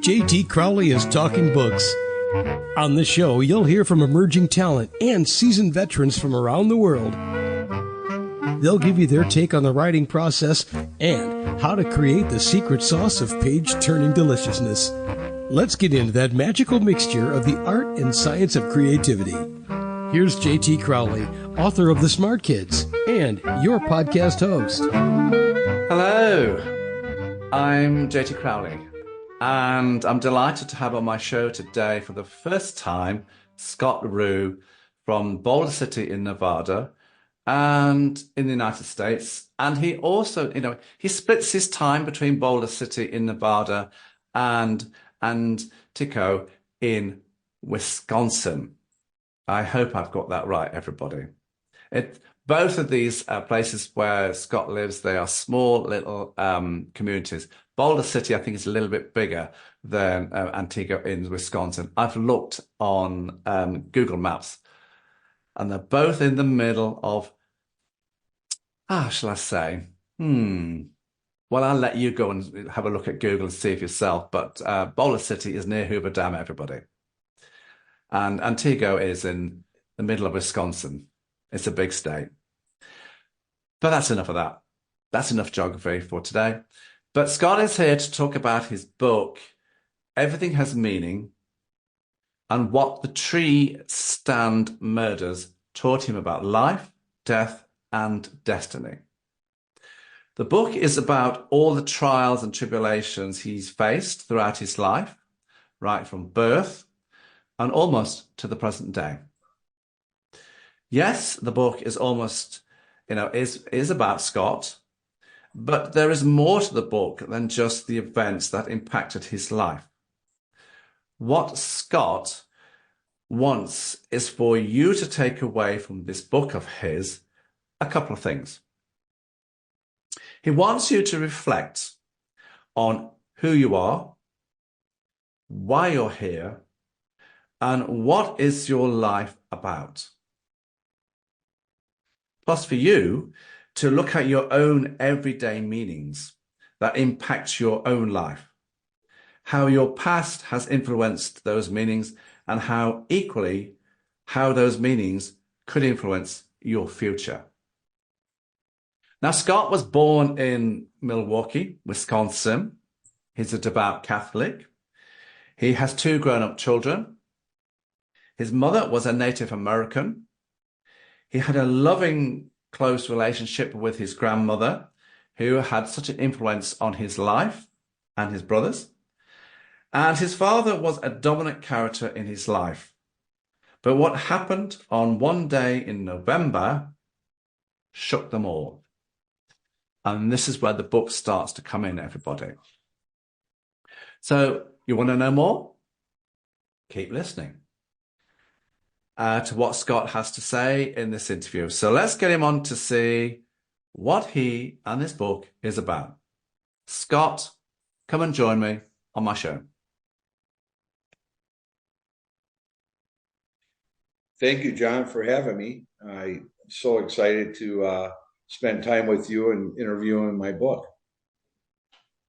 J.T. Crowley is Talking Books. On the show, you'll hear from emerging talent and seasoned veterans from around the world. They'll give you their take on the writing process and how to create the secret sauce of page-turning deliciousness. Let's get into that magical mixture of the art and science of creativity. Here's J.T. Crowley, author of The Smart Kids, and your podcast host. Hello, I'm J.T. Crowley, and I'm delighted to have on my show today for the first time Scott Roux from Boulder City in Nevada and in the United States. And he also, he splits his time between Boulder City in Nevada and Tico in Wisconsin. I hope I've got that right, everybody. Both of these places where Scott lives, they are small little communities. Boulder City, I think, is a little bit bigger than Antigua in Wisconsin. I've looked on Google Maps, and they're both in the middle of, how shall I say? Well, I'll let you go and have a look at Google and see for yourself. But Boulder City is near Hoover Dam, everybody. And Antigua is in the middle of Wisconsin. It's a big state. But that's enough of that. That's enough geography for today. But Scott is here to talk about his book, Everything Has Meaning, and what the tree stand murders taught him about life, death, and destiny. The book is about all the trials and tribulations he's faced throughout his life, right from birth and almost to the present day. Yes, the book is almost, is about Scott, but there is more to the book than just the events that impacted his life. What Scott wants is for you to take away from this book of his a couple of things. He wants you to reflect on who you are, why you're here, and what is your life about. Plus for you to look at your own everyday meanings that impact your own life, how your past has influenced those meanings, and how those meanings could influence your future. Now, Scott was born in Milwaukee, Wisconsin. He's a devout Catholic. He has 2 grown-up children. His mother was a Native American. He had a loving, close relationship with his grandmother, who had such an influence on his life and his brothers. And his father was a dominant character in his life. But what happened on one day in November shook them all. And this is where the book starts to come in, everybody. So you want to know more? Keep listening to what Scott has to say in this interview. So let's get him on to see what he and this book is about. Scott, come and join me on my show. Thank you, John, for having me. I'm so excited to spend time with you and interviewing my book.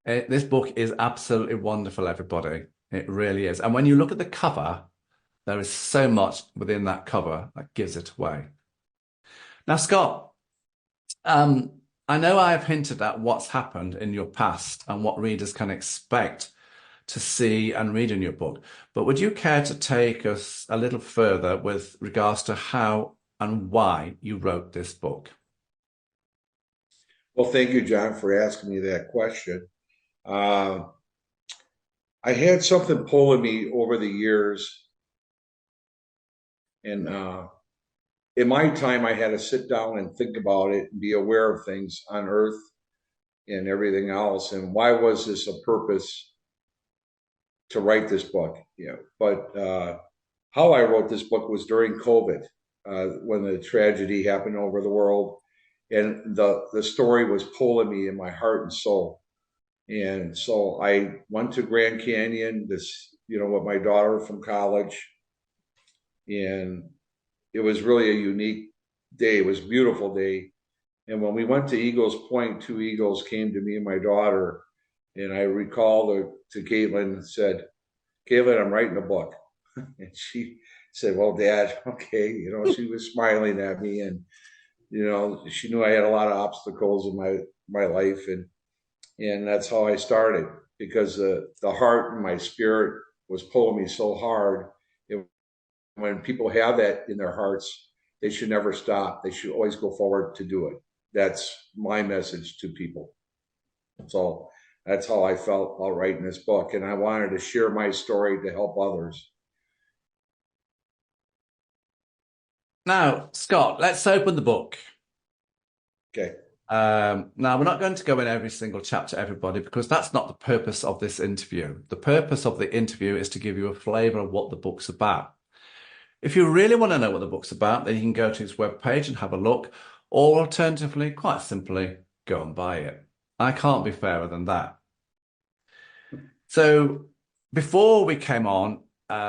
This book is absolutely wonderful, everybody. It really is. And when you look at the cover, there is so much within that cover that gives it away. Now, Scott, I know I've hinted at what's happened in your past and what readers can expect to see and read in your book, but would you care to take us a little further with regards to how and why you wrote this book? Well, thank you, John, for asking me that question. I had something pulling me over the years. And in my time, I had to sit down and think about it and be aware of things on Earth and everything else. And why was this a purpose to write this book? But how I wrote this book was during COVID, when the tragedy happened over the world. And the story was pulling me in my heart and soul. And so I went to Grand Canyon, with my daughter from college. And it was really a unique day. It was a beautiful day. And when we went to Eagles Point, 2 eagles came to me and my daughter And I recall to Caitlin said, Caitlin, I'm writing a book. And she said, well, Dad, okay. She was smiling at me, and, she knew I had a lot of obstacles in my life. And that's how I started, because the heart and my spirit was pulling me so hard. When people have that in their hearts, they should never stop. They should always go forward to do it. That's my message to people. So that's how I felt while writing this book. And I wanted to share my story to help others. Now, Scott, let's open the book. Okay. Now, we're not going to go in every single chapter, everybody, because that's not the purpose of this interview. The purpose of the interview is to give you a flavour of what the book's about. If you really want to know what the book's about, then you can go to his webpage and have a look, or alternatively, quite simply, go and buy it. I can't be fairer than that. So before we came on,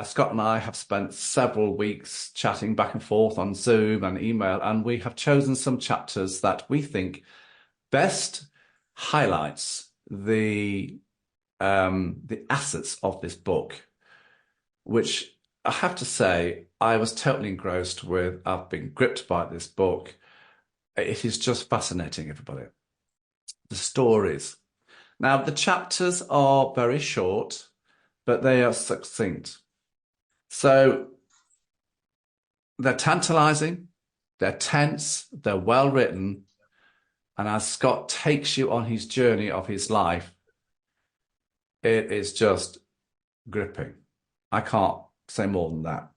Scott and I have spent several weeks chatting back and forth on Zoom and email, and we have chosen some chapters that we think best highlights the assets of this book, which I have to say I was totally engrossed with. I've been gripped by this book. It is just fascinating, everybody. The stories. Now, the chapters are very short, but they are succinct. So they're tantalizing, they're tense, they're well written. And as Scott takes you on his journey of his life, it is just gripping. I can't say more than that.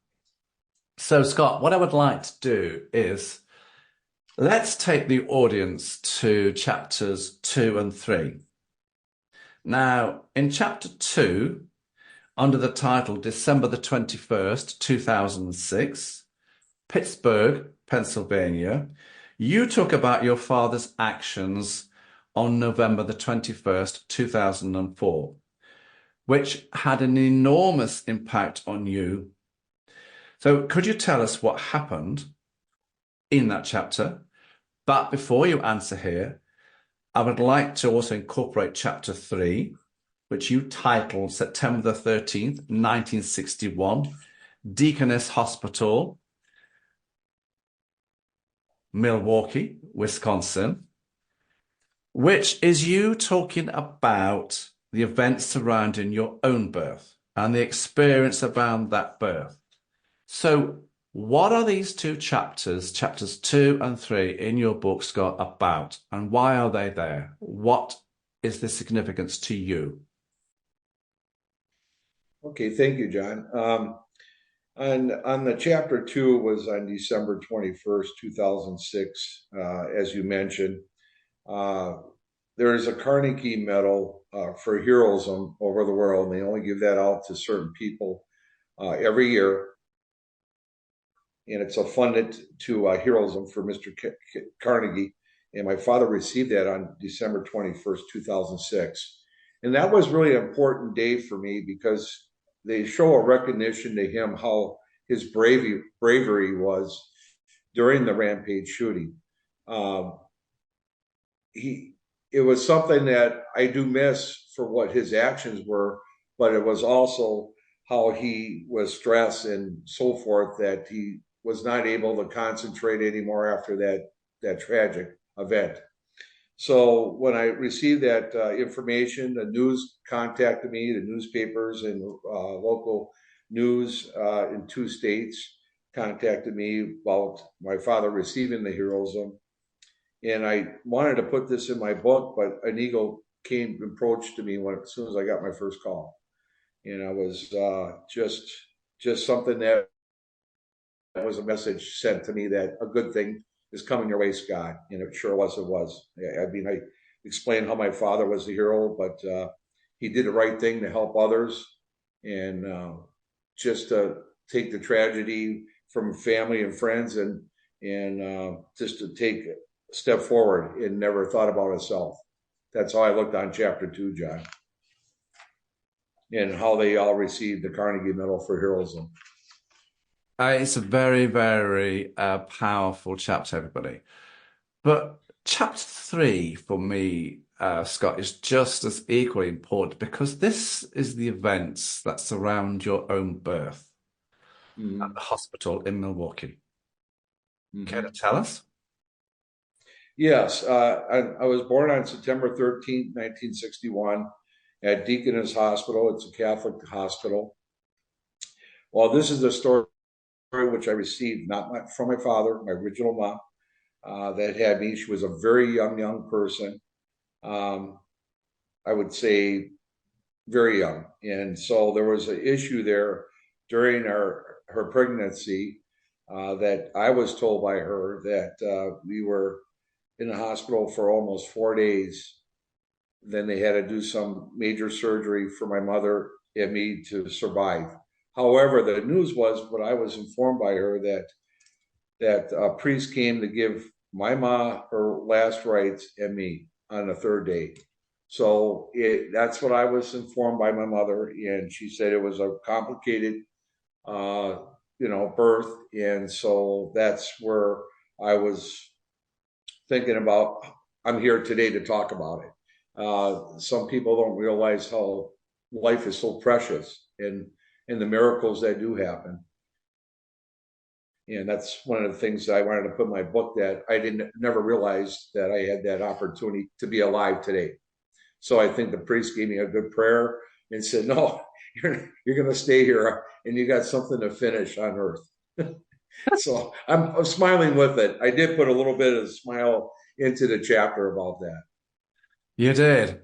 So, Scott, what I would like to do is let's take the audience to chapters 2 and 3. Now, in chapter 2, under the title December the 21st, 2006, Pittsburgh, Pennsylvania, you talk about your father's actions on November the 21st, 2004, which had an enormous impact on you. So could you tell us what happened in that chapter? But before you answer here, I would like to also incorporate chapter 3, which you titled September the 13th, 1961, Deaconess Hospital, Milwaukee, Wisconsin, which is you talking about the events surrounding your own birth and the experience around that birth. So what are these two chapters 2 and 3 in your book, Scott, about, and why are they there? What is the significance to you? Okay, thank you, John. On the chapter 2 was on December 21st, 2006, as you mentioned. There is a Carnegie Medal for heroism over the world, and they only give that out to certain people every year. And it's funded to heroism for Mr. Carnegie. And my father received that on December 21st, 2006. And that was really an important day for me, because they show a recognition to him how his bravery was during the Rampage shooting. It was something that I do miss for what his actions were, but it was also how he was stressed and so forth, that he was not able to concentrate anymore after that tragic event. So when I received that information, the news contacted me, the newspapers and local news in 2 states contacted me about my father receiving the heroism. And I wanted to put this in my book, but an eagle approached to me as soon as I got my first call. And I was just something that was a message sent to me that a good thing is coming your way, Scott. And it sure was. It was. I mean, I explained how my father was the hero, but he did the right thing to help others, and just to take the tragedy from family and friends, and just to take a step forward and never thought about himself. That's how I looked on chapter 2, John, and how they all received the Carnegie Medal for heroism. It's a very, very powerful chapter, everybody. But chapter 3 for me Scott, is just as equally important because this is the events that surround your own birth at Mhm. the hospital in Milwaukee. Care to Mhm. tell us? Yes, I was born on September 13th, 1961, at Deaconess Hospital. It's a Catholic hospital. Well, this is the story which I received from my father, my original mom, that had me. She was a very young person. Um, I would say very young, and so there was an issue there during her pregnancy that I was told by her that we were in the hospital for almost 4 days. Then they had to do some major surgery for my mother and me to survive. However, the news was, what I was informed by her, that a priest came to give my ma her last rites and me on the third day. So that's what I was informed by my mother, and she said it was a complicated, uh, birth, and so that's where I was thinking about. I'm here today to talk about it. Some people don't realize how life is so precious and the miracles that do happen. And that's one of the things that I wanted to put in my book, that I didn't never realized that I had that opportunity to be alive today. So I think the priest gave me a good prayer and said, "No, you're going to stay here, and you got something to finish on earth." So I'm smiling with it. I did put a little bit of a smile into the chapter about that. You did.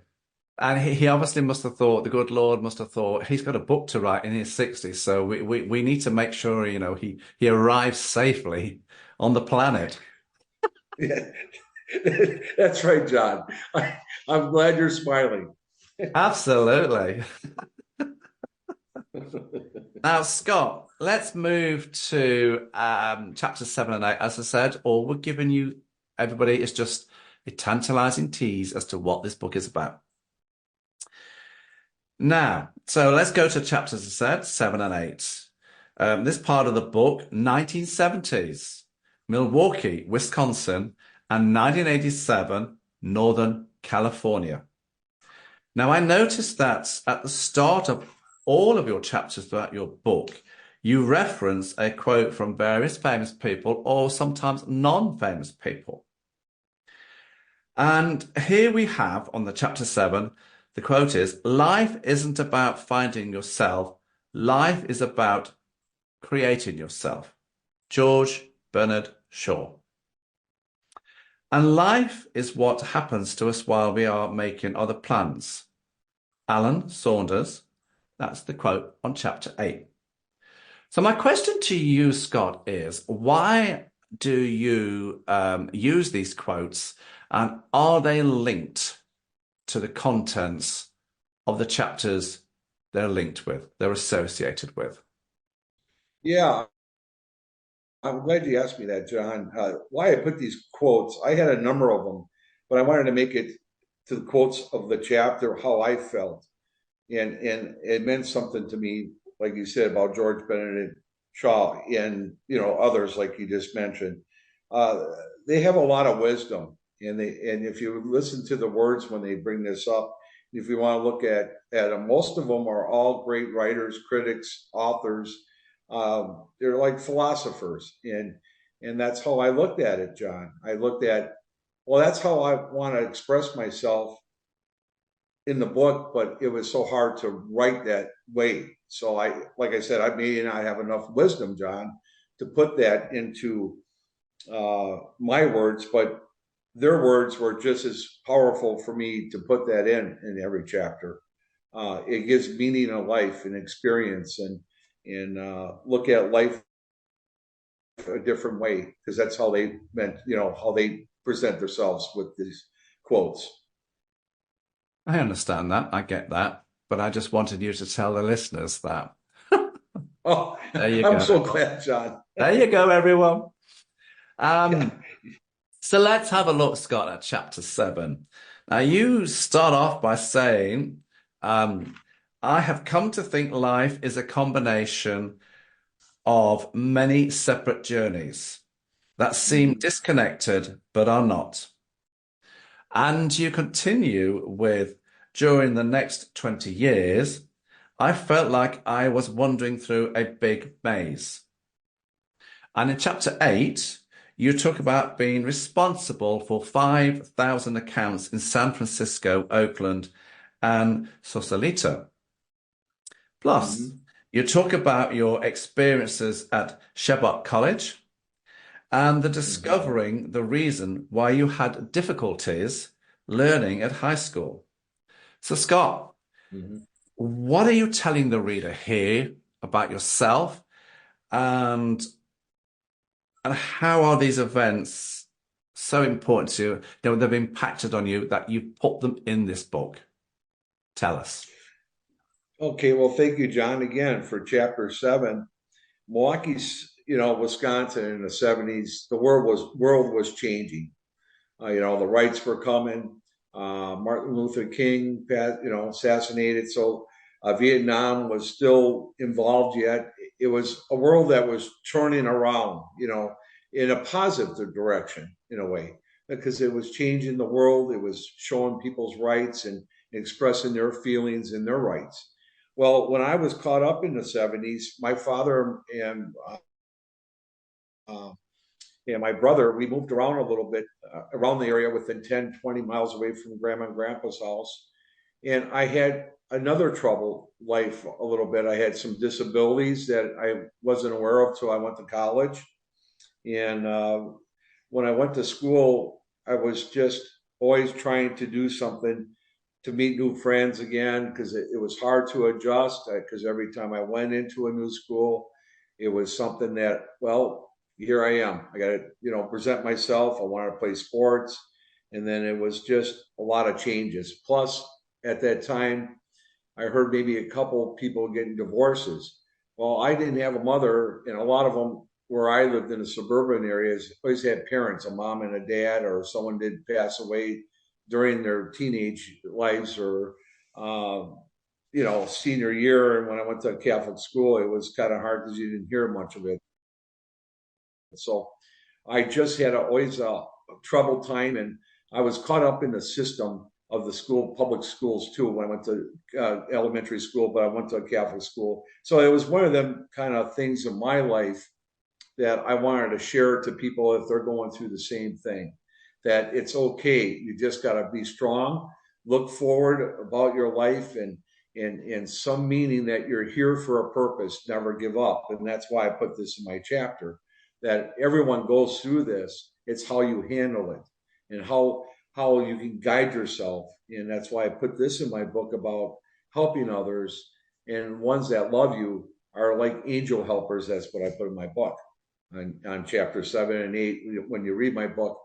And he obviously must have thought, the good Lord must have thought, he's got a book to write in his 60s, so we need to make sure, he arrives safely on the planet. Yeah, that's right, John. I'm glad you're smiling. Absolutely. Now, Scott, let's move to chapters 7 and 8. As I said, all we're giving you, everybody, is just a tantalizing tease as to what this book is about. Now, so let's go to chapters, as I said, 7 and 8. This part of the book, 1970s, Milwaukee, Wisconsin, and 1987, Northern California. Now, I noticed that at the start of all of your chapters throughout your book, you reference a quote from various famous people or sometimes non-famous people. And here we have on the chapter 7, the quote is, "Life isn't about finding yourself. Life is about creating yourself." George Bernard Shaw. And life is what happens to us while we are making other plans. Alan Saunders. That's the quote on chapter 8. So my question to you, Scott, is why do you use these quotes, and are they linked to the contents of the chapters they're linked with, they're associated with? Yeah, I'm glad you asked me that, John. Why I put these quotes, I had a number of them, but I wanted to make it to the quotes of the chapter how I felt. And it meant something to me, like you said, about George Benedict Shaw and others like you just mentioned. Uh, they have a lot of wisdom, and if you listen to the words when they bring this up, if you want to look at them, most of them are all great writers, critics, authors. They're like philosophers, and that's how I looked at it, John. I looked at, well, that's how I want to express myself in the book, but it was so hard to write that way. So like I said, I may not have enough wisdom, John, to put that into my words, but their words were just as powerful for me to put that in every chapter. It gives meaning of life and experience, and look at life a different way, because that's how they meant, how they present themselves with these quotes. I understand that. I get that. But I just wanted you to tell the listeners that. Oh, There you I'm go. so glad, John. There you go, everyone. Yeah. So let's have a look, Scott, at chapter 7. Now, you start off by saying, I have come to think life is a combination of many separate journeys that seem disconnected but are not. And you continue with, during the next 20 years, I felt like I was wandering through a big maze. And in chapter 8, you talk about being responsible for 5,000 accounts in San Francisco, Oakland, and Sausalito. Plus, Mhm. you talk about your experiences at Shabbat College and the Mhm. discovering the reason why you had difficulties learning at high school. So, Scott, Mhm. what are you telling the reader here about yourself and how are these events so important to you? They've impacted on you that you put them in this book. Tell us. Okay, well, thank you, John, again for chapter 7. Milwaukee's, Wisconsin in the 70s, the world was changing. The rights were coming. Martin Luther King, assassinated. So Vietnam was still involved yet. It was a world that was turning around, in a positive direction in a way, because it was changing the world. It was showing people's rights and expressing their feelings and their rights. Well, when I was caught up in the 70s, my father uh, and my brother, we moved around a little bit around the area within 10, 20 miles away from grandma and grandpa's house. And I had another troubled life a little bit. I had some disabilities that I wasn't aware of till I went to college. And when I went to school, I was just always trying to do something to meet new friends again because it was hard to adjust. Because every time I went into a new school, it was something that, well, here I am. I got to, present myself. I wanted to play sports. And then it was just a lot of changes. Plus, at that time, I heard maybe a couple people getting divorces. Well, I didn't have a mother, and a lot of them where I lived in the suburban areas always had parents, a mom and a dad, or someone did pass away during their teenage lives or senior year. And when I went to a Catholic school, it was kind of hard because you didn't hear much of it. So I just had always a troubled time, and I was caught up in the system of the school, public schools too. When I went to elementary school, but I went to a Catholic school, so it was one of them kind of things in my life that I wanted to share to people if they're going through the same thing. That it's okay. You just got to be strong, look forward about your life, and some meaning that you're here for a purpose. Never give up, and that's why I put this in my chapter. That everyone goes through this. It's how you handle it, and how you can guide yourself. And that's why I put this in my book about helping others, and ones that love you are like angel helpers. That's what I put in my book on chapter 7 and 8. When you read my book,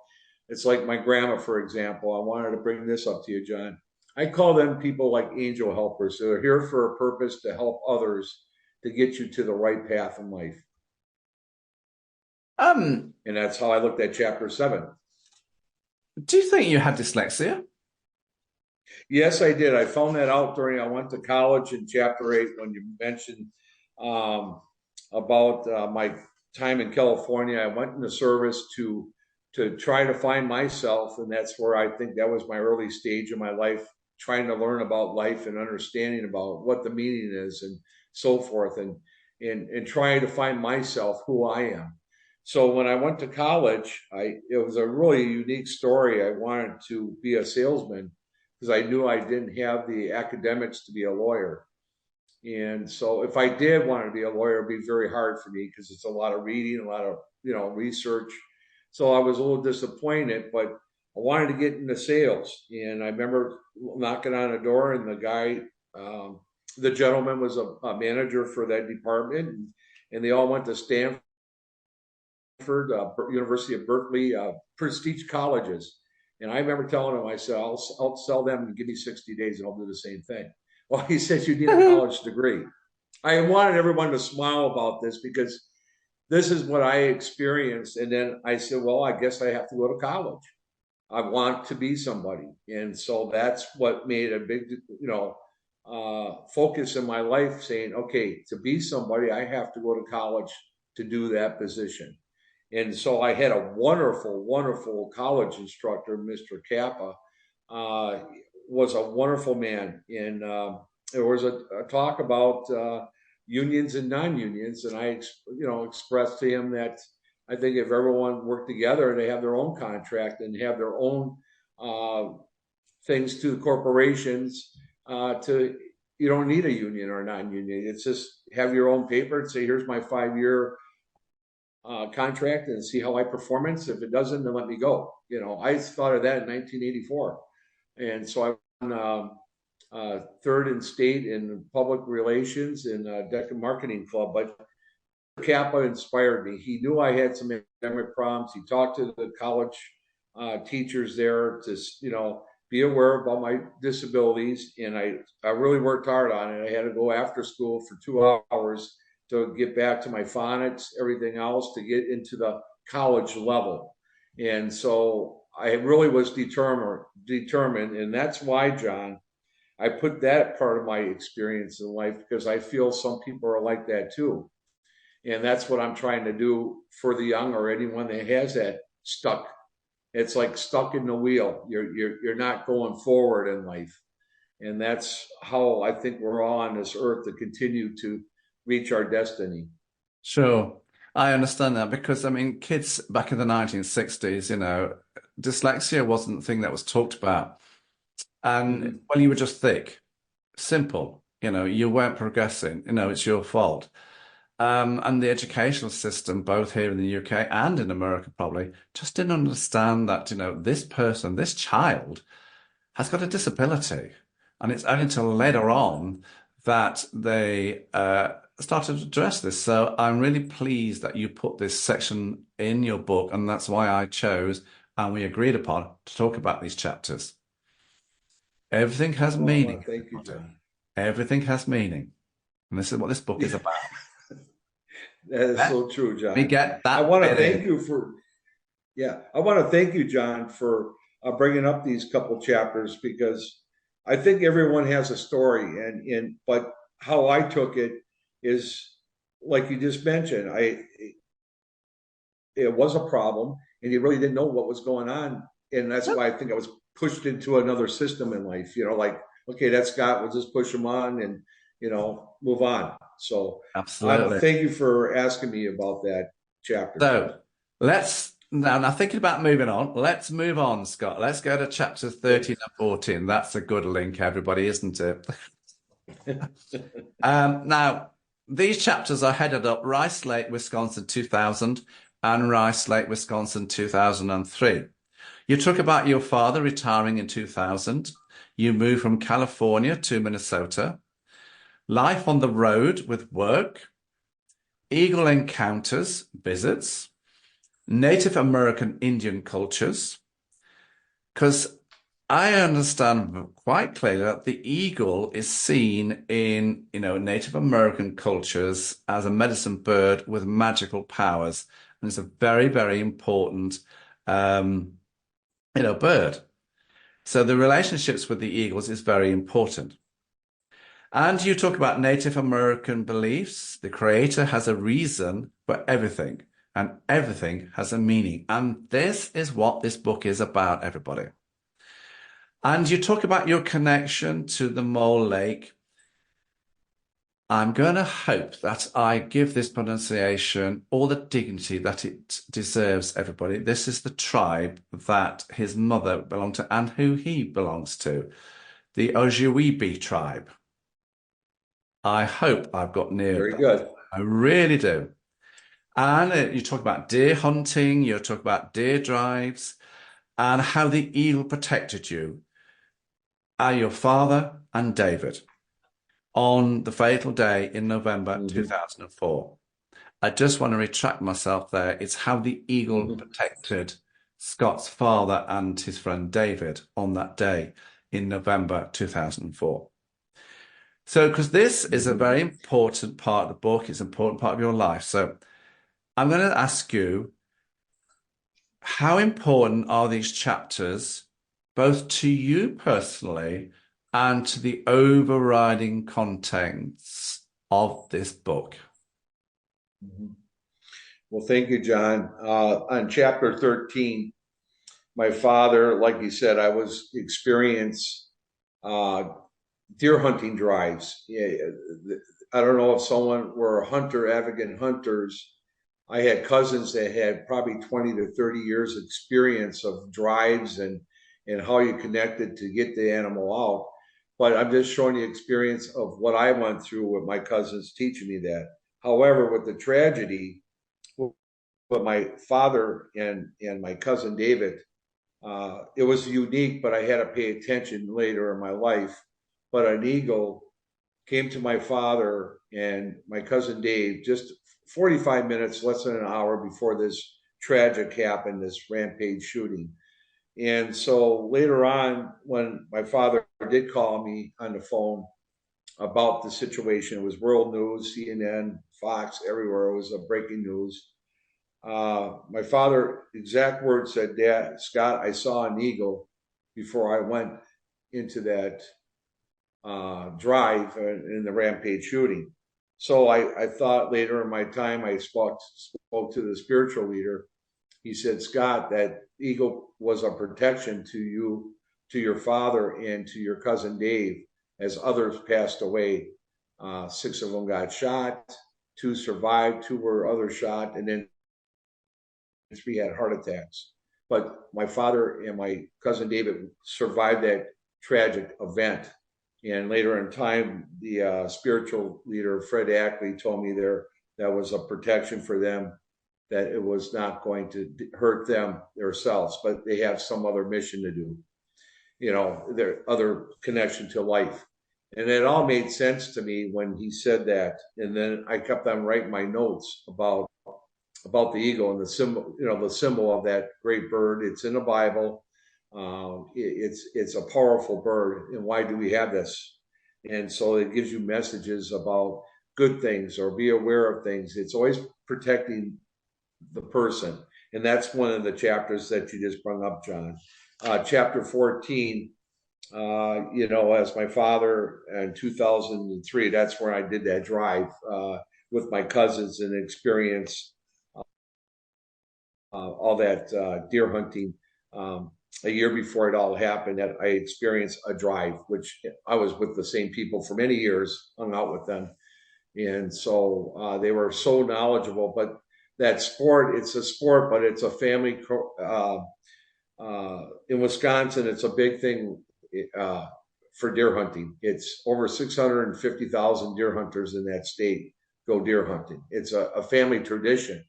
it's like my grandma, for example. I wanted to bring this up to you, John. I call them people like angel helpers. They're here for a purpose to help others to get you to the right path in life. Um, And that's how I looked at chapter 7. do you think you had dyslexia? Yes, I did. I found that out during I went to college in chapter 8 when you mentioned um, about my time in California. I went into service to try to find myself, and that's where I think that was my early stage of my life, trying to learn about life and understanding about what the meaning is and so forth, and trying to find myself, who I am. So when I went to college, it was a really unique story. I wanted to be a salesman because I knew I didn't have the academics to be a lawyer. And so if I did want to be a lawyer, it'd be very hard for me because it's a lot of reading, a lot of, research. So I was a little disappointed, but I wanted to get into sales. And I remember knocking on a door, and the gentleman was a manager for that department, and they all went to Stanford, University of Berkeley, prestige colleges. And I remember telling him, I said, I'll sell them and give me 60 days and I'll do the same thing. Well, he said, you need a college degree. I wanted everyone to smile about this because this is what I experienced. And then I said, well, I guess I have to go to college. I want to be somebody. And so that's what made a big, focus in my life, saying, okay, to be somebody, I have to go to college to do that position. And so I had a wonderful, wonderful college instructor, Mr. Kappa, uh, was a wonderful man. And there was a talk about unions and non-unions, and I, expressed to him that I think if everyone worked together, they have their own contract and have their own uh, things to the corporations. To You don't need a union or a non-union. It's just have your own paper and say, here's my 5-year contract and see how I performance. If it doesn't, then let me go. I thought of that in 1984. And so I won third in state in public relations in Deccan Marketing Club. But Kappa inspired me. He knew I had some academic problems. He talked to the college teachers there to, be aware about my disabilities. And I really worked hard on it. I had to go after school for 2 hours to get back to my phonics, everything else, to get into the college level. And so I really was determined. And that's why, John, I put that part of my experience in life, because I feel some people are like that too. And that's what I'm trying to do for the young, or anyone that has that stuck. It's like stuck in the wheel. You're not going forward in life. And that's how I think we're all on this earth, to continue to reach our destiny. Sure. I understand that because, I mean, kids back in the 1960s, dyslexia wasn't the thing that was talked about. And well, you were just thick, simple, you weren't progressing, it's your fault. And the educational system, both here in the UK and in America, probably just didn't understand that, this person, this child has got a disability. And it's only until later on that they started to address this. So I'm really pleased that you put this section in your book. And that's why I chose, and we agreed upon, to talk about these chapters. Everything has meaning. Thank you, John. Everything has meaning. And this is what this book is about. That is so true, John. We get that. I want to thank you for, I want to thank you, John, for bringing up these couple chapters, because I think everyone has a story, but how I took it is like you just mentioned. It was a problem, and you really didn't know what was going on, and that's why I think I was pushed into another system in life. Like, okay, that's Scott. We'll just push him on and move on. So absolutely, thank you for asking me about that chapter. So let's now thinking about moving on. Let's move on, Scott. Let's go to chapters 13 and 14. That's a good link, everybody, isn't it? Now, these chapters are headed up Rice Lake, Wisconsin 2000 and Rice Lake, Wisconsin 2003. You talk about your father retiring in 2000. You moved from California to Minnesota. Life on the road with work. Eagle encounters, visits. Native American Indian cultures. Because I understand quite clearly that the eagle is seen in, Native American cultures as a medicine bird with magical powers. And it's a very, very important, bird. So the relationships with the eagles is very important. And you talk about Native American beliefs. The Creator has a reason for everything, and everything has a meaning. And this is what this book is about, everybody. And you talk about your connection to the Mole Lake. I'm going to hope that I give this pronunciation all the dignity that it deserves, everybody. This is the tribe that his mother belonged to and who he belongs to, the Ojibwe tribe. I hope I've got near Very that. good. I really do. And you talk about deer hunting, you talk about deer drives, and how the eagle protected you, your father and David, on the fatal day in November 2004. I just want to retract myself there. It's how the eagle protected Scott's father and his friend David on that day in November 2004. So, because this is a very important part of the book, it's an important part of your life. So I'm going to ask you, how important are these chapters, both to you personally and to the overriding contents of this book? Well, thank you, John. On chapter 13, my father, like you said, I was experience deer hunting drives. Yeah, I don't know if someone were hunter, advocate hunters. I had cousins that had probably 20 to 30 years experience of drives and how you connected to get the animal out. But I'm just showing you experience of what I went through with my cousins teaching me that. However, with the tragedy, with my father and my cousin David, it was unique, but I had to pay attention later in my life. But an eagle came to my father and my cousin Dave just 45 minutes, less than an hour before this tragic happened, this rampage shooting. And so later on, when my father did call me on the phone about the situation, it was world news, CNN, Fox, everywhere. It was a breaking news. My father, exact words said, "Dad, Scott, I saw an eagle before I went into that drive in the rampage shooting." So I thought later in my time, I spoke to the spiritual leader. He said, "Scott, that eagle was a protection to you, to your father, and to your cousin Dave, as others passed away. 6 of them got shot, 2 survived, 2 were other shot, and then 3 had heart attacks. But my father and my cousin David survived that tragic event." And later in time, the spiritual leader, Fred Ackley, told me that was a protection for them, that it was not going to hurt them themselves, but they have some other mission to do, their other connection to life. And it all made sense to me when he said that. And then I kept on writing my notes about the eagle and the symbol of that great bird. It's in the Bible. It's a powerful bird. And why do we have this? And so it gives you messages about good things or be aware of things. It's always protecting the person. And that's one of the chapters that you just brought up, John. Chapter 14, as my father in 2003, that's where I did that drive with my cousins and experience all that deer hunting. A year before it all happened, that I experienced a drive, which I was with the same people for many years, hung out with them. And so they were so knowledgeable. But that sport, it's a sport, but it's a family. In Wisconsin, it's a big thing for deer hunting. It's over 650,000 deer hunters in that state go deer hunting. It's a family tradition.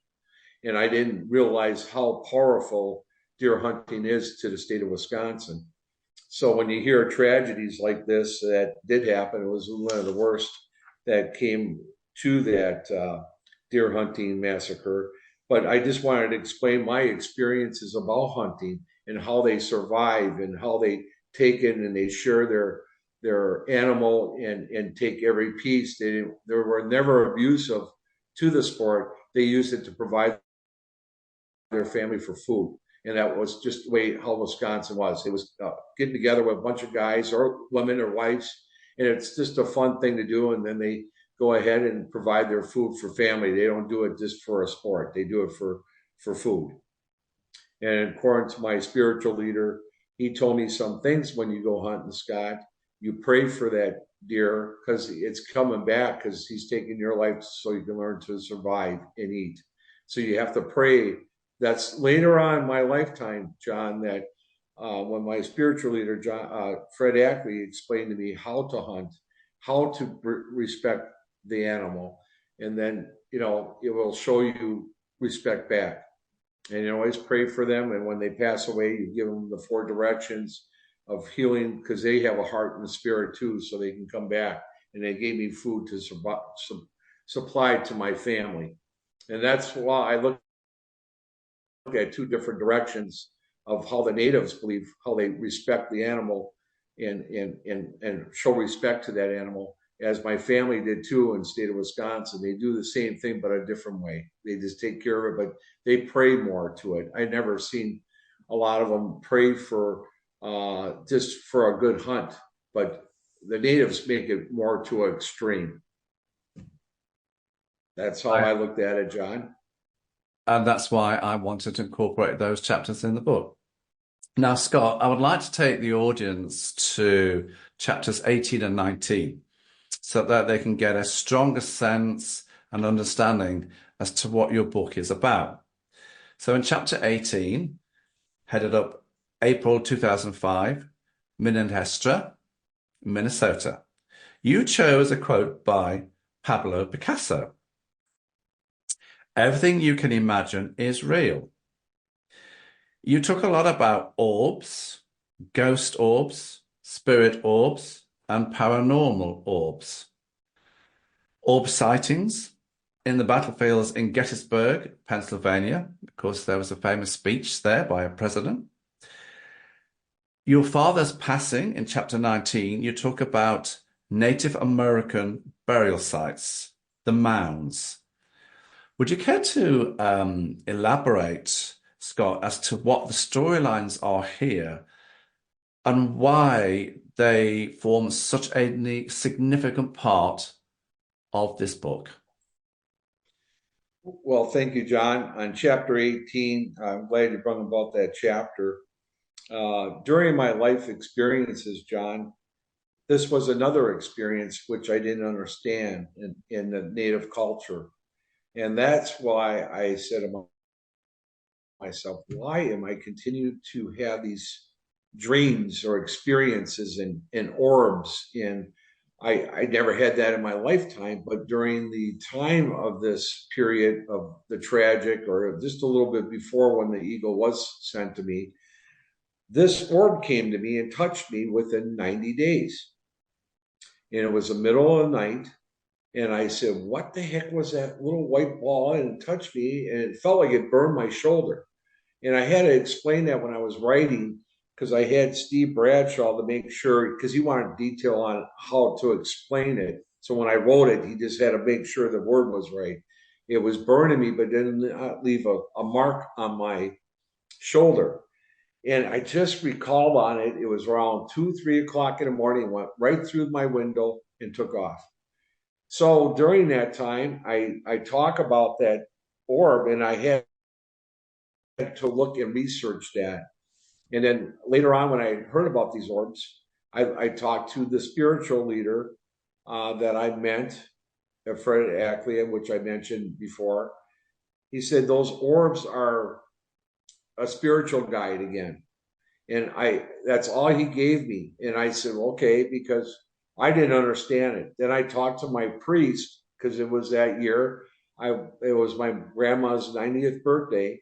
And I didn't realize how powerful deer hunting is to the state of Wisconsin. So when you hear tragedies like this that did happen, it was one of the worst that came to that deer hunting massacre. But I just wanted to explain my experiences about hunting and how they survive and how they take it and they share their animal and take every piece. They were never abusive to the sport. They used it to provide their family for food. And that was just the way how Wisconsin was. It was getting together with a bunch of guys or women or wives, and it's just a fun thing to do. And then they go ahead and provide their food for family. They don't do it just for a sport. They do it for food. And according to my spiritual leader, he told me some things when you go hunting, Scott. You pray for that deer because it's coming back because he's taking your life so you can learn to survive and eat. So you have to pray. That's later on in my lifetime, John, that when my spiritual leader, Fred Ackley, explained to me how to hunt, how to respect the animal, and then, it will show you respect back. And you always pray for them. And when they pass away, you give them the 4 directions of healing because they have a heart and a spirit too, so they can come back. And they gave me food to supply to my family. And that's why I look at 2 different directions of how the natives believe, how they respect the animal and show respect to that animal, as my family did too in the state of Wisconsin. They do the same thing, but a different way. They just take care of it, but they pray more to it. I never seen a lot of them pray for just for a good hunt, but the natives make it more to an extreme. That's how I looked at it, John. And that's why I wanted to incorporate those chapters in the book. Now, Scott, I would like to take the audience to chapters 18 and 19 so that they can get a stronger sense and understanding as to what your book is about. So in chapter 18, headed up April 2005, Minnesota, Minnesota, you chose a quote by Pablo Picasso. Everything you can imagine is real. You talk a lot about orbs, ghost orbs, spirit orbs, and paranormal orbs. Orb sightings in the battlefields in Gettysburg, Pennsylvania. Of course, there was a famous speech there by a president. Your father's passing in chapter 19, you talk about Native American burial sites, the mounds. Would you care to elaborate, Scott, as to what the storylines are here and why they form such a significant part of this book? Well, thank you, John. On chapter 18, I'm glad you brought about that chapter. During my life experiences, John, this was another experience which I didn't understand in the Native culture. And that's why I said to myself, why am I continuing to have these dreams or experiences and orbs? And I never had that in my lifetime, but during the time of this period of the tragic, or just a little bit before when the eagle was sent to me, this orb came to me and touched me within 90 days. And it was the middle of the night. And I said, what the heck was that little white ball? And it touched me, and it felt like it burned my shoulder. And I had to explain that when I was writing, because I had Steve Bradshaw to make sure, because he wanted detail on how to explain it. So when I wrote it, he just had to make sure the word was right. It was burning me, but didn't leave a mark on my shoulder. And I just recalled on it. It was around 2, 3 o'clock in the morning, went right through my window and took off. So during that time, I talk about that orb, and I had to look and research that. And then later on, when I heard about these orbs, I talked to the spiritual leader that I met, Fred Ackley, which I mentioned before. He said those orbs are a spiritual guide again. And that's all he gave me. And I said, okay, because I didn't understand it. Then I talked to my priest, because it was that year. It was my grandma's 90th birthday.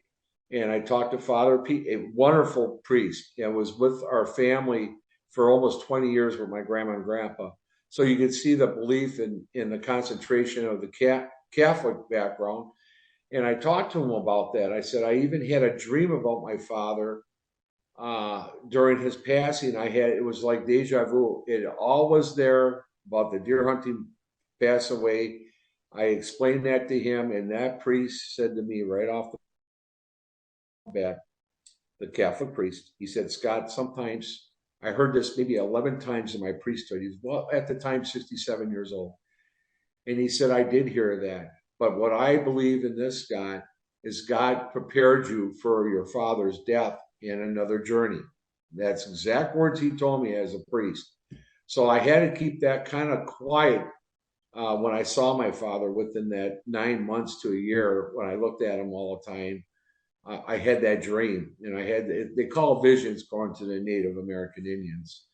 And I talked to Father Pete, a wonderful priest, and was with our family for almost 20 years with my grandma and grandpa. So you could see the belief in the concentration of the Catholic background. And I talked to him about that. I said, I even had a dream about my father during his passing. It was like deja vu. It all was there about the deer hunting pass away. I explained that to him, and that priest said to me right off the bat, the Catholic priest, he said, Scott, sometimes I heard this maybe 11 times in my priesthood. He's, well, at the time, 67 years old. And he said, I did hear that. But what I believe in this, Scott, is God prepared you for your father's death in another journey. That's exact words he told me as a priest. So I had to keep that kind of quiet when I saw my father within that 9 months to a year. When I looked at him all the time, I had that dream, and they call visions according to the Native American Indians.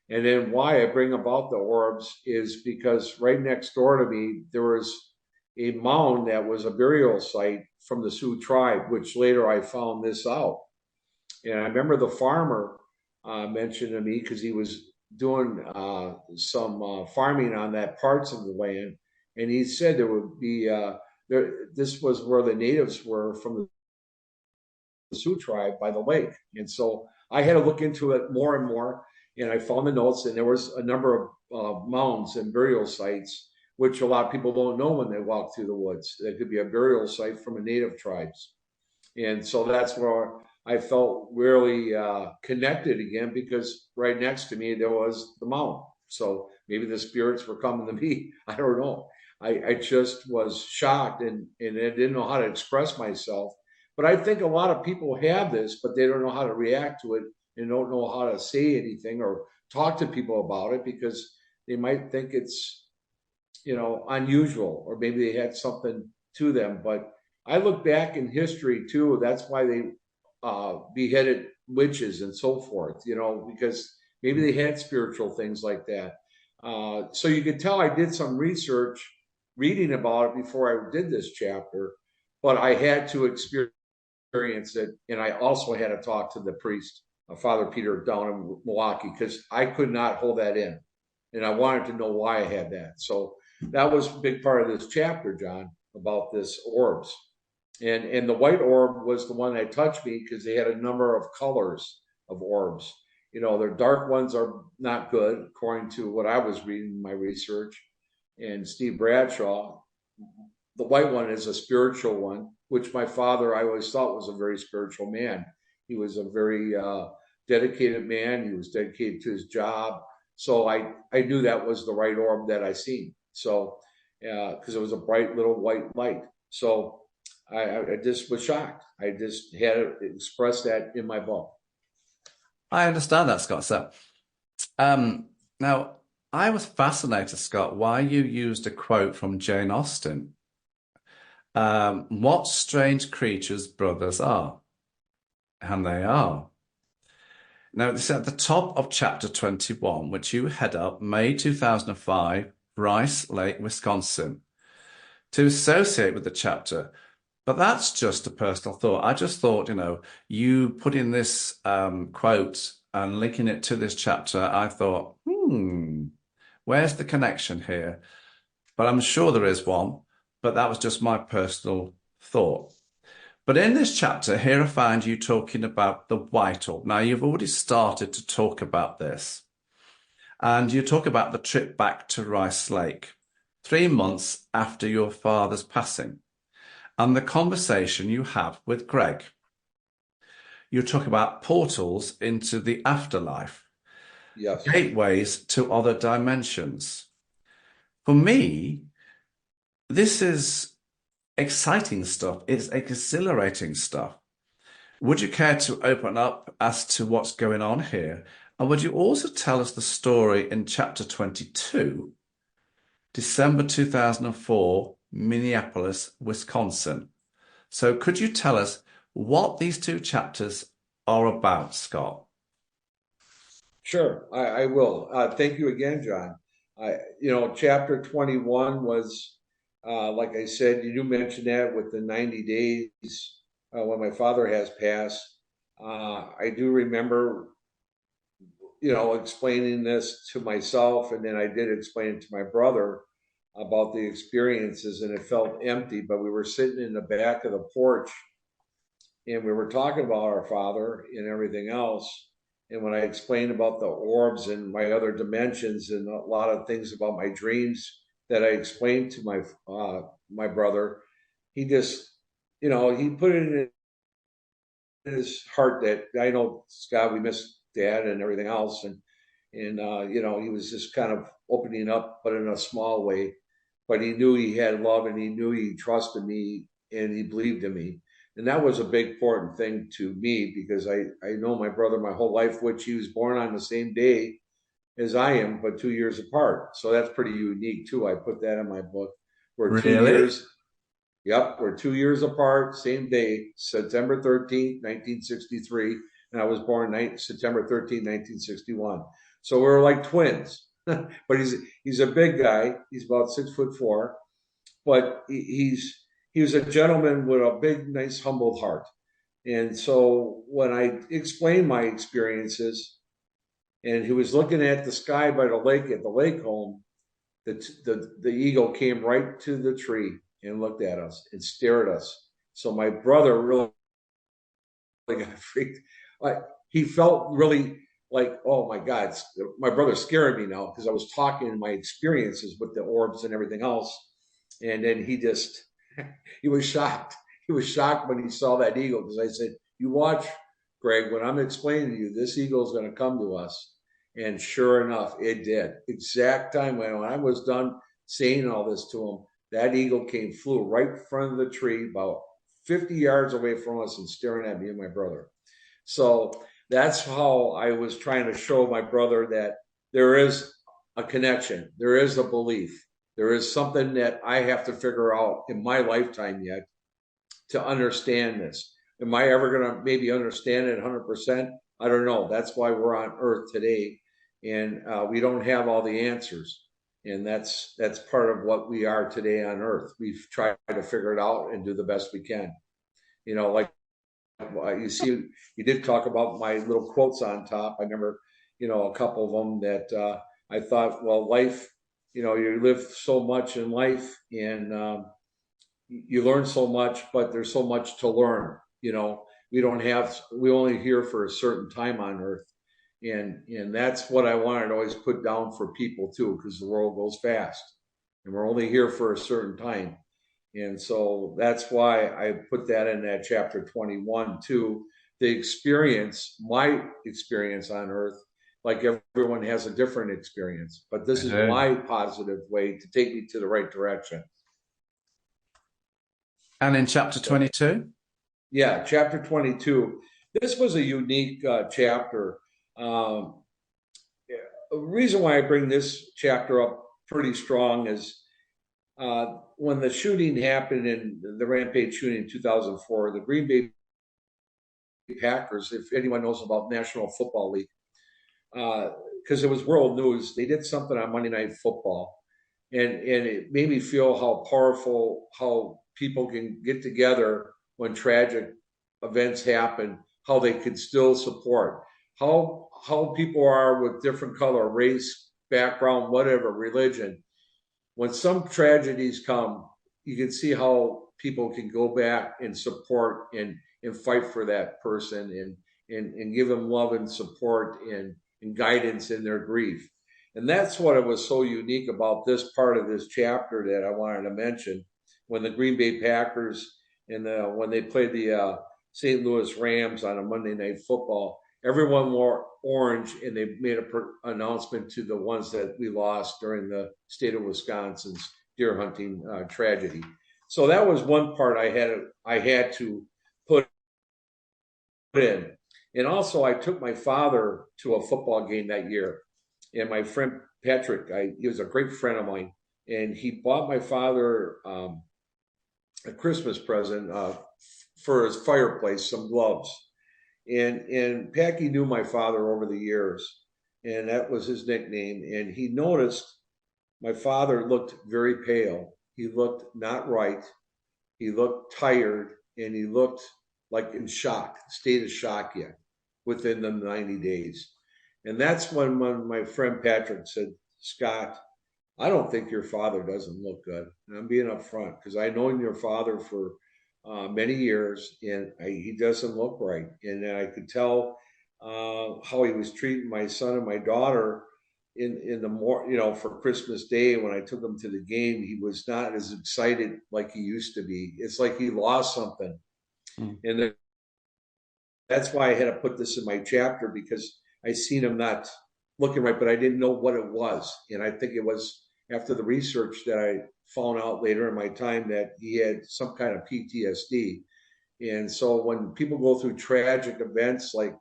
And then why I bring about the orbs is because right next door to me, there was a mound that was a burial site from the Sioux tribe, which later I found this out. And I remember the farmer mentioned to me, because he was doing some farming on that parts of the land. And he said there would be, this was where the natives were from the Sioux tribe by the lake. And so I had to look into it more and more. And I found the notes, and there was a number of mounds and burial sites, which a lot of people don't know when they walk through the woods. That could be a burial site from a native tribes. And so that's where I felt really connected again, because right next to me there was the mound. So maybe the spirits were coming to me. I don't know. I just was shocked, and I didn't know how to express myself. But I think a lot of people have this, but they don't know how to react to it and don't know how to say anything or talk to people about it because they might think it's, unusual, or maybe they had something to them. But I look back in history too. That's why they beheaded witches and so forth, because maybe they had spiritual things like that. So you could tell I did some research reading about it before I did this chapter, but I had to experience it. And I also had to talk to the priest, Father Peter down in Milwaukee, because I could not hold that in. And I wanted to know why I had that. So that was a big part of this chapter, John, about this orbs. And the white orb was the one that touched me because they had a number of colors of orbs. Their dark ones are not good, according to what I was reading in my research. And Steve Bradshaw, the white one is a spiritual one, which my father, I always thought, was a very spiritual man. He was a very dedicated man. He was dedicated to his job. So I knew that was the right orb that I seen. So, because it was a bright little white light. So I just was shocked. I just had to express that in my book. I understand that, Scott. So, now I was fascinated, Scott, why you used a quote from Jane Austen. What strange creatures brothers are. And they are. Now, this is at the top of chapter 21, which you head up, May 2005, Rice Lake, Wisconsin, to associate with the chapter. But that's just a personal thought. I just thought, you put in this quote and linking it to this chapter, I thought, where's the connection here? But I'm sure there is one, but that was just my personal thought. But in this chapter, here I find you talking about the white orb. Now, you've already started to talk about this. And you talk about the trip back to Rice Lake, 3 months after your father's passing, and the conversation you have with Greg. You talk about portals into the afterlife, yes, gateways to other dimensions. For me, this is exciting stuff. It's exhilarating stuff. Would you care to open up as to what's going on here? And would you also tell us the story in chapter 22, December 2004, Minneapolis, Wisconsin? So could you tell us what these two chapters are about, Scott? Sure, I will. Thank you again, John. Chapter 21 was, like I said, you do mention that with the 90 days when my father has passed. I do remember, explaining this to myself, and then I did explain it to my brother about the experiences, and it felt empty. But we were sitting in the back of the porch, and we were talking about our father and everything else. And when I explained about the orbs and my other dimensions and a lot of things about my dreams that I explained to my brother, he just, he put it in his heart that I know, Scott, we miss Dad and everything else, and he was just kind of opening up, but in a small way. But he knew he had love, and he knew he trusted me, and he believed in me. And that was a big important thing to me, because I know my brother my whole life, which he was born on the same day as I am, but 2 years apart. So that's pretty unique too. I put that in my book. We're 2 Really? years. Yep, we're 2 years apart, same day, September 13th, 1963. And I was born September 13th, 1961. So we're like twins. But he's a big guy. He's about 6'4", but he was a gentleman with a big, nice, humble heart. And so when I explained my experiences, and he was looking at the sky by the lake at the lake home, the eagle came right to the tree and looked at us and stared at us. So my brother really got freaked. Like, he felt really like, oh my God, my brother's scaring me now, because I was talking in my experiences with the orbs and everything else. And then he was shocked. He was shocked when he saw that eagle, because I said, you watch, Greg, when I'm explaining to you, this eagle is going to come to us. And sure enough, it did. Exact time when I was done saying all this to him, that eagle flew right in front of the tree, about 50 yards away from us, and staring at me and my brother. So That's how I was trying to show my brother that there is a connection, there is a belief, there is something that I have to figure out in my lifetime yet to understand this. Am I ever going to maybe understand it 100%? I don't know. That's why we're on Earth today, and we don't have all the answers. And that's part of what we are today on Earth. We've tried to figure it out and do the best we can. Like you see, you did talk about my little quotes on top. I remember, a couple of them that I thought, well, life, you live so much in life, and you learn so much, but there's so much to learn. We only here for a certain time on Earth, and that's what I wanted to always put down for people too, because the world goes fast, and we're only here for a certain time. And so that's why I put that in that chapter 21 too. My experience on Earth, like everyone has a different experience, but this is my positive way to take me to the right direction. And in chapter 22? Yeah, chapter 22. This was a unique chapter. The reason why I bring this chapter up pretty strong is when the shooting happened in the Rampage shooting in 2004, the Green Bay Packers, if anyone knows about National Football League, because it was world news, they did something on Monday Night Football. And it made me feel how powerful, how people can get together when tragic events happen, how they can still support, how people are with different color, race, background, whatever, religion. When some tragedies come, you can see how people can go back and support and fight for that person and give them love and support and guidance in their grief. And that's what it was so unique about this part of this chapter that I wanted to mention. When the Green Bay Packers and when they played the St. Louis Rams on a Monday Night Football, everyone wore orange, and they made an announcement to the ones that we lost during the state of Wisconsin's deer hunting tragedy. So that was one part I had to put in. And also, I took my father to a football game that year. And my friend Patrick, he was a great friend of mine, and he bought my father a Christmas present for his fireplace, some gloves. And Packy knew my father over the years, and that was his nickname. And he noticed my father looked very pale. He looked not right. He looked tired, and he looked like in shock, state of shock yet, within the 90 days. And that's when my friend Patrick said, Scott, I don't think your father doesn't look good. And I'm being upfront because I've known your father for many years, and he doesn't look right. And I could tell how he was treating my son and my daughter in the for Christmas Day. When I took him to the game, he was not as excited like he used to be. It's like he lost something. And that's why I had to put this in my chapter, because I seen him not looking right, but I didn't know what it was. And I think it was after the research that I found out later in my time that he had some kind of PTSD. And so when people go through tragic events like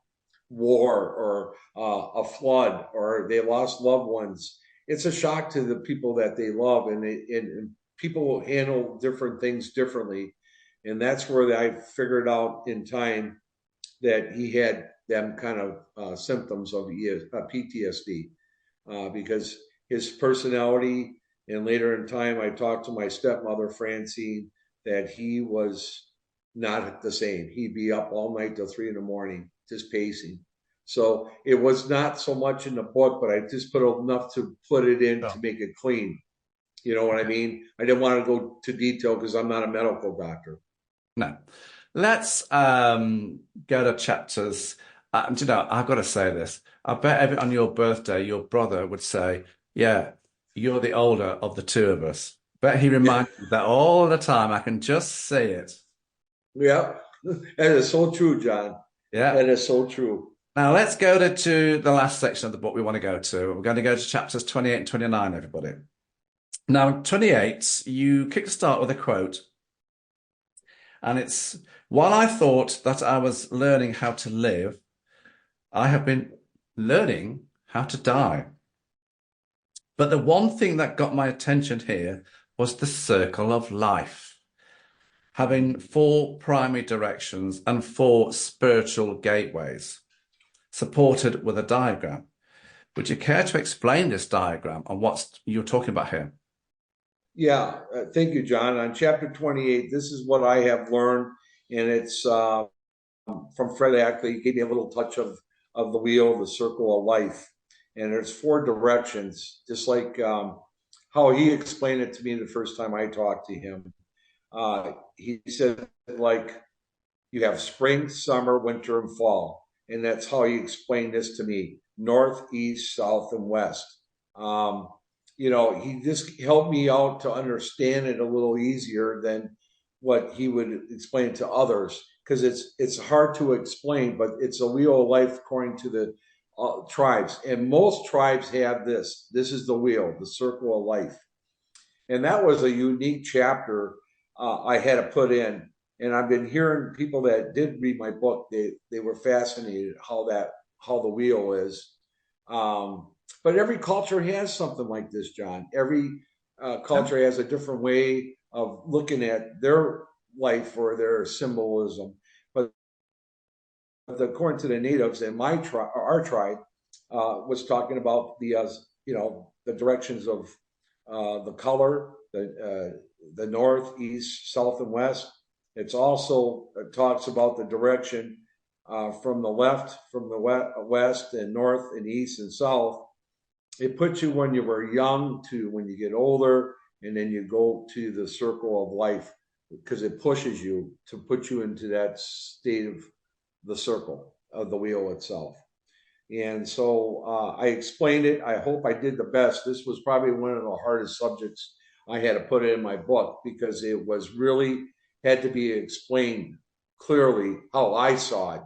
war or a flood, or they lost loved ones, it's a shock to the people that they love, and people handle different things differently. And that's where I figured out in time that he had them kind of symptoms of PTSD, because his personality, and later in time, I talked to my stepmother, Francine, that he was not the same. He'd be up all night till 3 a.m, just pacing. So it was not so much in the book, but I just put enough to put it in to make it clean. You know what I mean? I didn't want to go to detail because I'm not a medical doctor. No. Let's go to chapters. I've got to say this. I bet on your birthday, your brother would say, yeah, you're the older of the two of us. Bet he reminds me that all the time. I can just see it. Yeah, that is so true, John. Yeah. That is so true. Now let's go to the last section of the book we want to go to. We're going to go to chapters 28 and 29, everybody. Now, 28, you kickstart with a quote. And it's, while I thought that I was learning how to live, I have been learning how to die. But the one thing that got my attention here was the circle of life, having four primary directions and four spiritual gateways, supported with a diagram. Would you care to explain this diagram and what you're talking about here? Yeah, thank you, John. On chapter 28, this is what I have learned, and it's from Fred Ackley. He gave me a little touch of the wheel, the circle of life. And there's four directions, just like how he explained it to me the first time I talked to him. He said, like, you have spring, summer, winter, and fall. And that's how he explained this to me: north, east, south, and west. Um, he just helped me out to understand it a little easier than what he would explain to others, because it's hard to explain, but it's a wheel of life according to the tribes. And most tribes have this. This is the wheel, the circle of life. And that was a unique chapter I had to put in. And I've been hearing people that did read my book. They were fascinated how the wheel is. But every culture has something like this, John. Every culture has a different way of looking at their life or their symbolism. But according to the natives and our tribe, was talking about the directions of the color, the north, east, south, and west. It's also talks about the direction from the left, from the west and north and east and south. It puts you when you were young to when you get older, and then you go to the circle of life, because it pushes you to put you into that state of the circle of the wheel itself. And so I explained it. I hope I did the best. This was probably one of the hardest subjects I had to put in my book, because it was really had to be explained clearly how I saw it,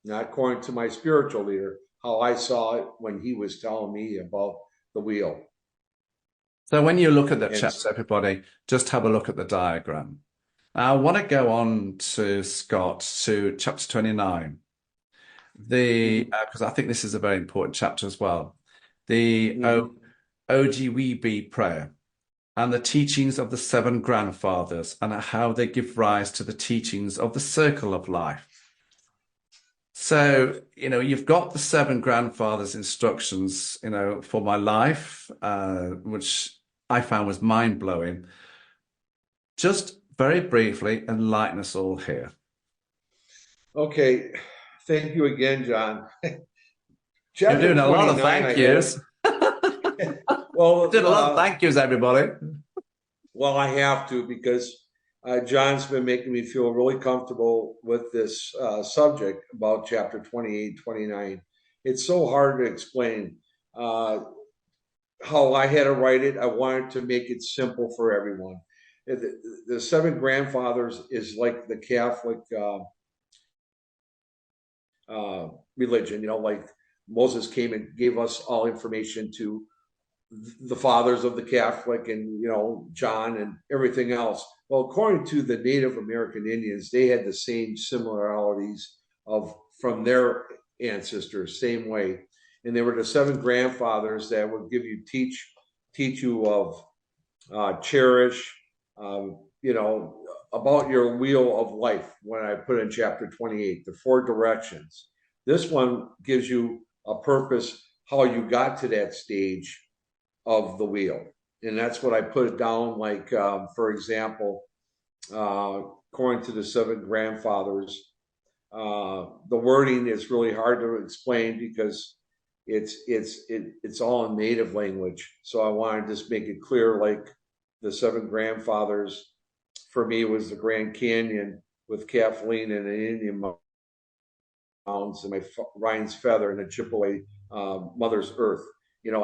not according to my spiritual leader, how I saw it when he was telling me about the wheel. So when you look at that And chapter, everybody, just have a look at the diagram. I want to go on to Scott to chapter 29. Because I think this is a very important chapter as well. The OGWB prayer and the teachings of the seven grandfathers and how they give rise to the teachings of the circle of life. So, you've got the seven grandfathers' instructions, for my life, which I found was mind-blowing. Just very briefly, enlighten us all here. Okay. Thank you again, John. You're doing a lot of thank yous. Well, did a lot of thank yous, everybody. Well, I have to, because John's been making me feel really comfortable with this subject about chapter 28, 29. It's so hard to explain how I had to write it. I wanted to make it simple for everyone. The seven grandfathers is like the Catholic religion, like Moses came and gave us all information to the fathers of the Catholic, and John and everything else. Well, according to the Native American Indians, they had the same similarities from their ancestors, same way. And they were the seven grandfathers that would teach you of cherish, about your wheel of life. When I put in chapter 28, the four directions. This one gives you a purpose, how you got to that stage of the wheel. And that's what I put it down, like, for example, according to the seven grandfathers, the wording is really hard to explain because it's all in native language. So I want to just make it clear, like the seven grandfathers, for me, was the Grand Canyon with Kathleen and the Indian Mountains, and my Ryan's Feather and the Chippewa Mother's Earth.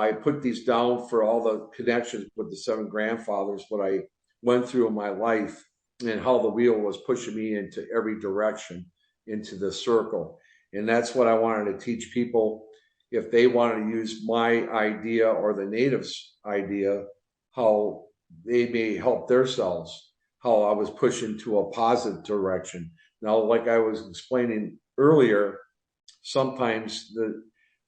I put these down for all the connections with the seven grandfathers, what I went through in my life, and how the wheel was pushing me into every direction, into the circle. And that's what I wanted to teach people, if they wanted to use my idea or the natives' idea, how they may help themselves, how I was pushing to a positive direction. Now, like I was explaining earlier, sometimes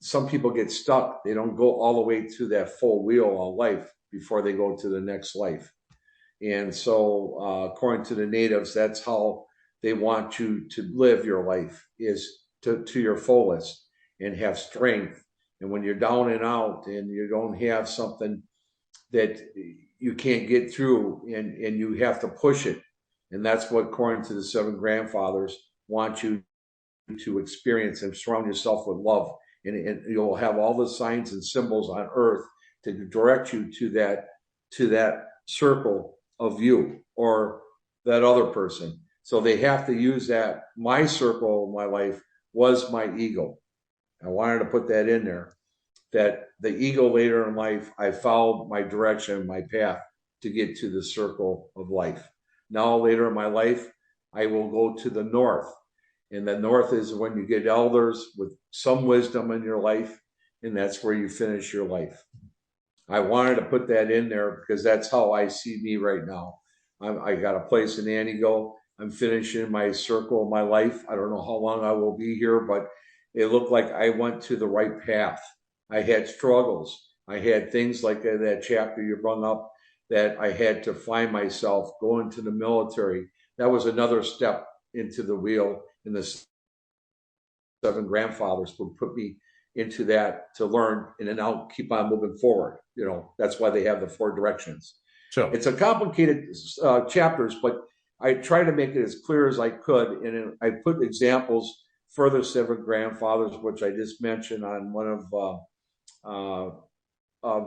some people get stuck. They don't go all the way to that full wheel of life before they go to the next life. And so, according to the natives, that's how they want you to live your life, is to your fullest and have strength. And when you're down and out and you don't have something that you can't get through, and you have to push it. And that's what, according to the seven grandfathers, want you to experience, and surround yourself with love. And you'll have all the signs and symbols on earth to direct you to that circle of you or that other person. So they have to use that. My circle of my life was my ego. I wanted to put that in there, that the ego later in life, I followed my direction, my path to get to the circle of life. Now, later in my life, I will go to the north. And the north is when you get elders with some wisdom in your life, and that's where you finish your life. I wanted to put that in there because that's how I see me right now. I got a place in Antigo. I'm finishing my circle of my life. I don't know how long I will be here, but it looked like I went to the right path. I had struggles. I had things like that chapter you brought up, that I had to find myself going to the military. That was another step into the wheel, and the seven grandfathers would put me into that to learn, and then I'll keep on moving forward. That's why they have the four directions. Sure. It's a complicated chapters, but I try to make it as clear as I could. And I put examples for the seven grandfathers, which I just mentioned on one of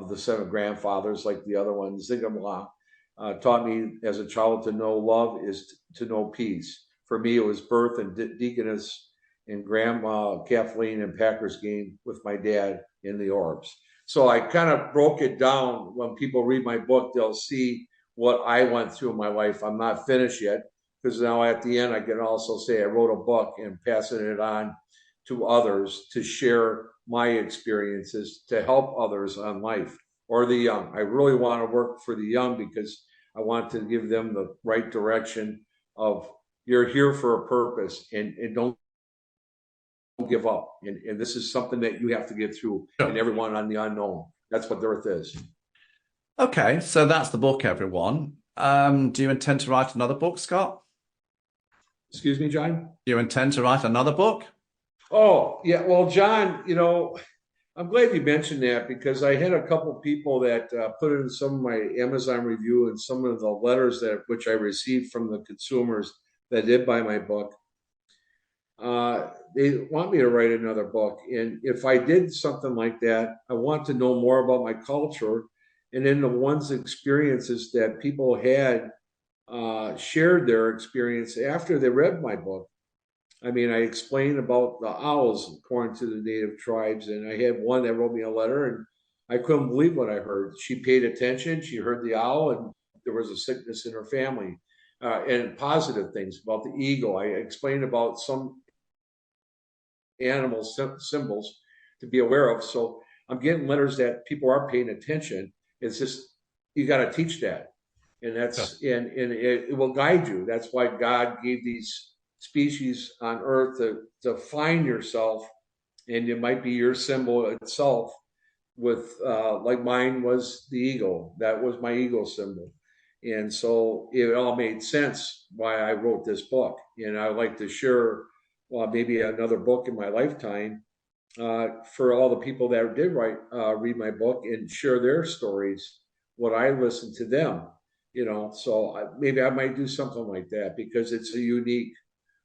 the seven grandfathers, like the other one, Zigamla, taught me as a child to know love is to know peace. For me, it was birth and deaconess and Grandma Kathleen and Packers game with my dad in the Orbs. So I kind of broke it down. When people read my book, they'll see what I went through in my life. I'm not finished yet, because now at the end, I can also say I wrote a book and passing it on to others to share my experiences to help others on life, or the young. I really want to work for the young because I want to give them the right direction of, you're here for a purpose, and don't give up. And this is something that you have to get through. Sure. And everyone on the unknown. That's what the earth is. Okay, so that's the book, everyone. Do you intend to write another book, Scott? Excuse me, John? Do you intend to write another book? Oh, yeah. Well, John, I'm glad you mentioned that, because I had a couple people that put in some of my Amazon review and some of the letters which I received from the consumers that did buy my book. They want me to write another book. And if I did something like that, I want to know more about my culture, and then the ones experiences that people had shared their experience after they read my book. I mean, I explained about the owls according to the native tribes, and I had one that wrote me a letter, and I couldn't believe what I heard. She paid attention. She heard the owl, and there was a sickness in her family, and positive things about the eagle. I explained about some animal symbols to be aware of. So I'm getting letters that people are paying attention. It's just, you got to teach that. And that's, and it will guide you. That's why God gave these species on earth to find yourself. And it might be your symbol itself, with like mine was the eagle. That was my eagle symbol. And so it all made sense why I wrote this book. And I like to share, well, maybe another book in my lifetime for all the people that did read my book and share their stories, what I listened to them, so maybe I might do something like that, because it's a unique,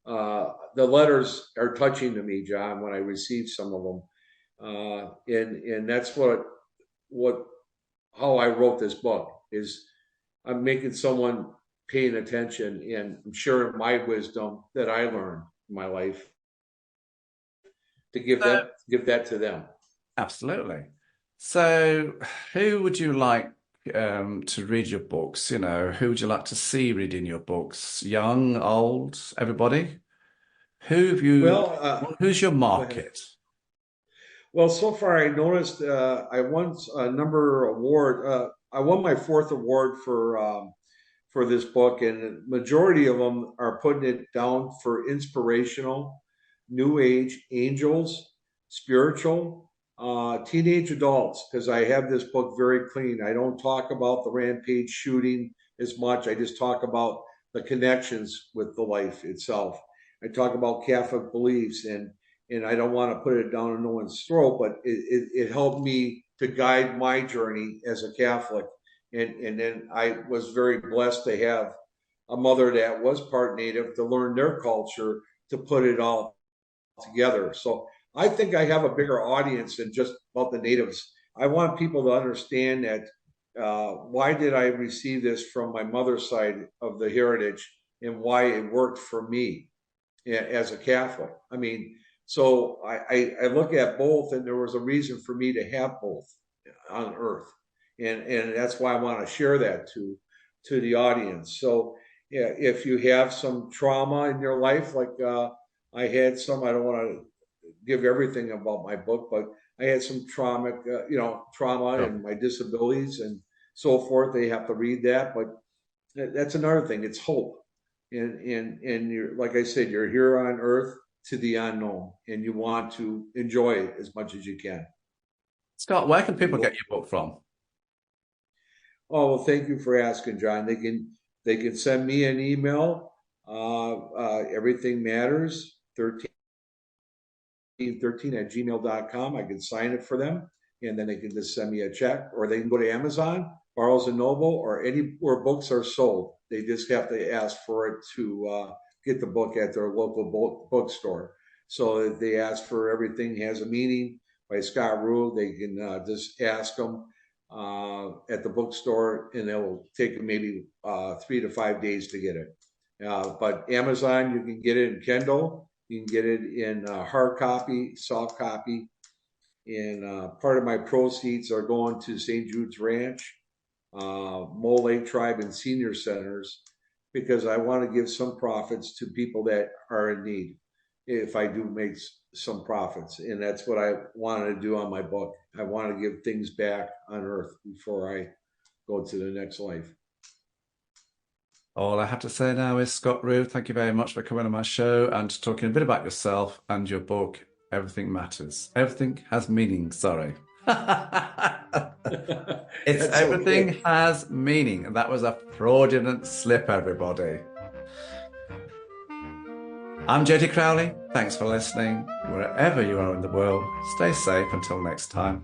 the letters are touching to me, John, when I receive some of them. And that's how I wrote this book, is I'm making someone paying attention, and I'm sharing my wisdom that I learned in my life to give that to them. Absolutely. So who would you like to read your books? Who would you like to see reading your books? Young, old, everybody? Who's your market? Well, so far I noticed I won a number award. I won my fourth award for this book, and the majority of them are putting it down for inspirational. New Age, angels, spiritual, teenage adults, because I have this book very clean. I don't talk about the rampage shooting as much. I just talk about the connections with the life itself. I talk about Catholic beliefs, and I don't want to put it down no one's throat, but it helped me to guide my journey as a Catholic. And then I was very blessed to have a mother that was part Native to learn their culture to put it all together. So I think I have a bigger audience than just about the natives. I want people to understand that why did I receive this from my mother's side of the heritage and why it worked for me as a Catholic. I mean, so I look at both, and there was a reason for me to have both on Earth, and that's why I want to share that to the audience. So yeah, if you have some trauma in your life, like I had some, I don't want to give everything about my book, but I had some trauma Sure. and my disabilities and so forth. They have to read that, but that's another thing. It's hope, and you're, like I said, you're here on Earth to the unknown, and you want to enjoy it as much as you can. Scott, where can people You, get your book from? oh well, thank you for asking, John. They can send me an email. Everything matters 13 at gmail.com. I can sign it for them, and then they can just send me a check, or they can go to Amazon, Barnes and Noble, or anywhere books are sold. They just have to ask for it to get the book at their local bookstore. So if they ask for Everything Has a Meaning by Scott Roux, they can just ask them at the bookstore, and it will take them maybe 3 to 5 days to get it. But Amazon, you can get it in Kindle. You can get it in hard copy, soft copy, and part of my proceeds are going to St. Jude's Ranch, Mole Lake Tribe, and senior centers, because I want to give some profits to people that are in need if I do make some profits. And that's what I wanted to do on my book. I want to give things back on Earth before I go to the next life. All I have to say now is, Scott Roux, thank you very much for coming on my show and talking a bit about yourself and your book, Everything Matters. Everything Has Meaning, sorry. It's That's Everything okay. Has Meaning. And that was a fraudulent slip, everybody. I'm JT Crowley. Thanks for listening. Wherever you are in the world, stay safe until next time.